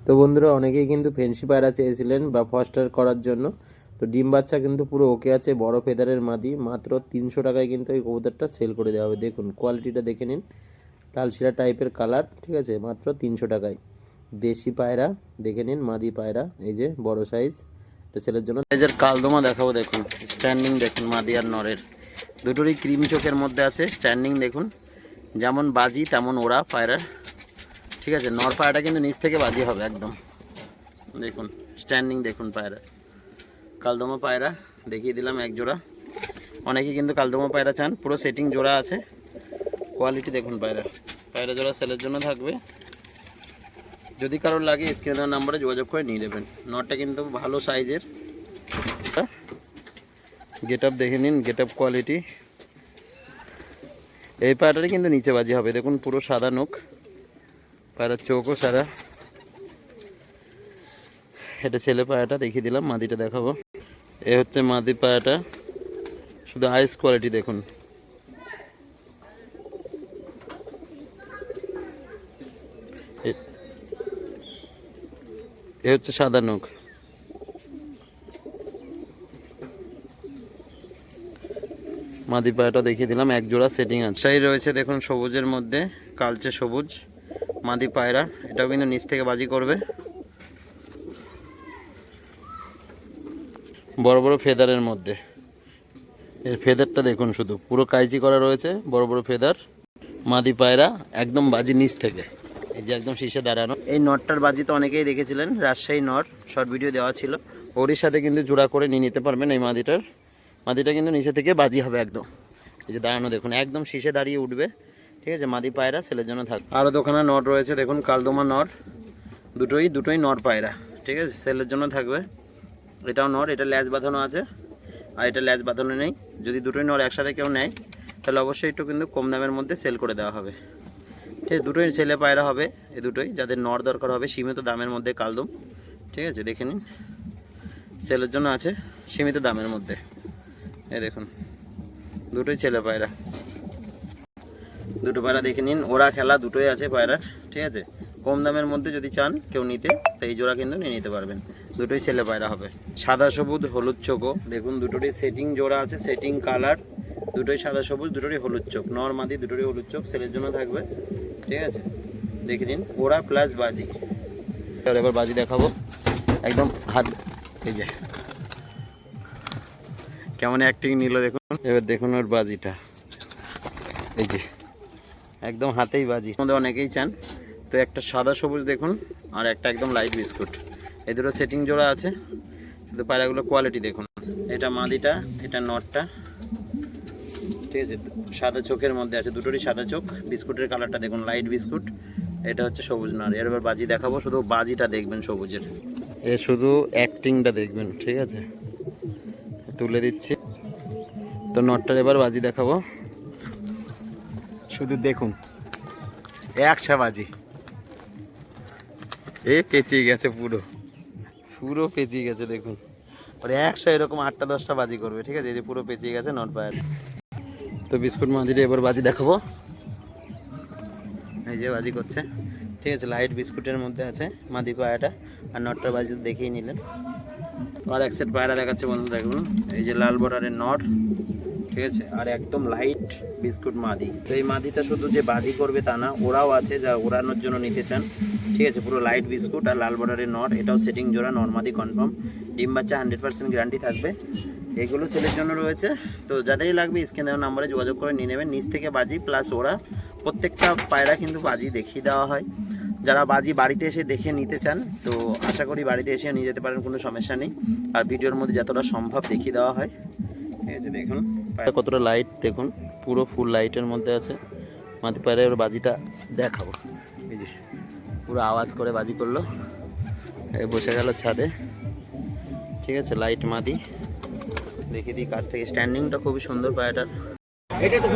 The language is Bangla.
তো বন্ধুরা, অনেকেই কিন্তু ফেন্সি পায়রা চেয়েছিলেন বা ফস্টার করার জন্য। তো ডিম বাচ্চা কিন্তু পুরো ওকে আছে, বড় ফেদারের মাদি। মাত্র 300 টাকায় কিন্তু এই কবুতরটা সেল করে দেওয়া হবে। দেখুন কোয়ালিটিটা দেখে নিন, লালশিরা টাইপের কালার, ঠিক আছে, মাত্র 300 টাকায়। দেশি পায়রা দেখে নিন, মাদি পায়রা, এই যে বড় সাইজ, এটা সেলের জন্য। সাইজের কালদমা দেখাবো, দেখুন স্ট্যান্ডিং দেখুন, মাদি আর নরের দুটোরই ক্রিম চোখের মধ্যে আছে। স্ট্যান্ডিং দেখুন, যেমন বাজি তেমন ওরা পায়রা, ঠিক আছে। নর পায়রাটা কিন্তু নিচ থেকে বাজি হবে একদম, দেখুন স্ট্যান্ডিং দেখুন। পায়রা কালদমা পায়রা দেখিয়ে দিলাম এক জোড়া। অনেকে কিন্তু কালদমা পায়রা চান, পুরো সেটিং জোড়া আছে। কোয়ালিটি দেখুন পায়রা জোড়া সেলের জন্য থাকবে। যদি কারোর লাগে স্ক্রিনে দেওয়া নাম্বারে যোগাযোগ করে নিয়ে নেবেন। নটটা কিন্তু ভালো সাইজের। গেট আপ দেখে নিন, গেট আপ কোয়ালিটি। এই পায়রাটারই কিন্তু নিচে বাজি হবে, দেখুন পুরো সাদা নখ, পায়রার চোখও সাদা। এটা ছেলে পায়রাটা দেখিয়ে দিলাম, মাদিটা দেখাবো। এ হচ্ছে মাদি পায়রাটা, শুধু আইস কোয়ালিটি দেখুন। এ হচ্ছে সাদা নখ। মাদি পায়রাটা দেখিয়ে দিলাম, এক জোড়া সেটিং আছে। সাই রয়েছে দেখুন সবুজের মধ্যে, কালচে সবুজ মাদি পায়রা। এটাও কিন্তু নিচ থেকে বাজি করবে। বড় বড় ফেদারের মধ্যে, এর ফেদারটা দেখুন, শুধু পুরো কাইচি করা রয়েছে, বড় বড় ফেদার। মাদি পায়রা একদম বাজি নিচ থেকে, এই যে একদম শীষে দাঁড়ানো। এই নটটার বাজি তো অনেকেই দেখেছিলেন, রাজশাহী নট, শর্ট ভিডিও দেওয়া ছিল। ওরই সাথে কিন্তু জোড়া করে নিয়ে নিতে পারবেন। এই মাদিটা কিন্তু নিচে থেকে বাজি হবে একদম, এই যে দাঁড়ানো দেখুন, একদম শীষে দাঁড়িয়ে উঠবে, ঠিক আছে। মাদি পায়রা সেলের জন্য থাকবে। আরও দোকানে নট রয়েছে দেখুন, কালদমা নট, দুটোই নট পায়রা, ঠিক আছে, সেলের জন্য থাকবে। এটাও নট, এটা ল্যাজ বাঁধানো আছে, আর এটা ল্যাজ বাঁধানো নেই। যদি দুটোই নট একসাথে কেউ নেয় তাহলে অবশ্যই একটু কিন্তু কম দামের মধ্যে সেল করে দেওয়া হবে, ঠিক আছে। দুটোই ছেলে পায়রা হবে, এই দুটোই যাদের নর দরকার হবে সীমিত দামের মধ্যে কালদম, ঠিক আছে, দেখে নিন, সেলের জন্য আছে সীমিত দামের মধ্যে। এই দেখুন দুটোই ছেলে পায়রা, দুটো পায়রা দেখে নিন। ওরা খেলা দুটোই আছে পায়রার, ঠিক আছে। কম দামের মধ্যে যদি চান কেউ নিতে, তো এই জোড়া কিন্তু নিয়ে নিতে পারবেন। দুটোই ছেলে পায়রা হবে, সাদা সবুজ হলুদ চোখও দেখুন, দুটোরই সেটিং জোড়া আছে, সেটিং কালার, দুটোই সাদা সবুজ, দুটোরই হলুদ চোখ। নর মাদি দুটোরই হলুদ চোখ, সেলের জন্য থাকবে, ঠিক আছে। দেখে নিন, ওরা প্লাস বাজি। এবার বাজি দেখাবো, একদম হাত, এই যে কেমন অ্যাক্টিং নিল দেখুন। এবার দেখুন ওর বাজিটা, এই যে একদম হাতেই বাজি। আমাদের অনেকেই চান, তো একটা সাদা সবুজ দেখুন, আর একটা একদম লাইট বিস্কুট, এই দুটো সেটিং জোড়া আছে। শুধু পায়রাগুলো কোয়ালিটি দেখুন, এটা মাদিটা, এটা নটটা, ঠিক আছে। সাদা চোখের মধ্যে আছে, দুটোরই সাদা চোখ। বিস্কুটের কালারটা দেখুন, লাইট বিস্কুট। এটা হচ্ছে সবুজ নর। এবার বাজি দেখাবো, শুধু বাজিটা দেখবেন সবুজের, এ শুধু অ্যাক্টিংটা দেখবেন, ঠিক আছে। তুলে দিচ্ছি তো নটটার, এবার বাজি দেখাবো, শুধু দেখুন একশা বাজি। এ পেঁচিয়ে গেছে, পুরো পেঁচিয়ে গেছে দেখুন। আর একশো এরকম 8টা 10টা বাজি করবে, ঠিক আছে। এই যে পুরো পেঁচিয়ে গেছে নট পায়রা। তো বিস্কুট মাদিটা এবার বাজি দেখাবো, এই যে বাজি করছে, ঠিক আছে। লাইট বিস্কুটের মধ্যে আছে মাদি পায়রাটা, আর নটটার বাজি দেখেই নিলেন। আর এক সেট পায়রা দেখাচ্ছে বন্ধু, দেখুন এই যে লাল বর্ডারের নট, ঠিক আছে, আর একদম লাইট বিস্কুট মাদি। তো এই মাদিটা শুধু যে বাজি করবে তা না, ওরাও আছে যা ওড়ানোর জন্য নিতে চান, ঠিক আছে। পুরো লাইট বিস্কুট আর লাল বর্ডারের নট, এটাও সেটিং জোড়া, নর্মাদি কনফার্ম। ডিম বাচ্চা 100% গ্যারান্টি থাকবে। এগুলো সেলের জন্য রয়েছে। তো যাদেরই লাগবে স্ক্রিনে দেওয়া নাম্বারে যোগাযোগ করে নিয়ে নেবেন। নিচ থেকে বাজি প্লাস ওরা, প্রত্যেকটা পায়রা কিন্তু বাজি দেখিয়ে দেওয়া হয়। যারা বাজি বাড়িতে এসে দেখে নিতে চান, তো আশা করি বাড়িতে এসে নিয়ে যেতে পারেন, কোনো সমস্যা নেই। আর ভিডিওর মধ্যে যতটা সম্ভব দেখিয়ে দেওয়া হয়, ঠিক আছে। দেখুন কতটা লাইট দেখুন, পুরো ফুল লাইটের মধ্যে আছে মাদি পায়রা। এবার বাজিটা দেখাবো, এই যে পুরো আওয়াজ করে বাজি করলো, বসে গেল ছাদে, ঠিক আছে। লাইট মাদি দেখিয়ে দিই কাছ থেকে, স্ট্যান্ডিংটা খুবই সুন্দর পায়রাটার। এটা তো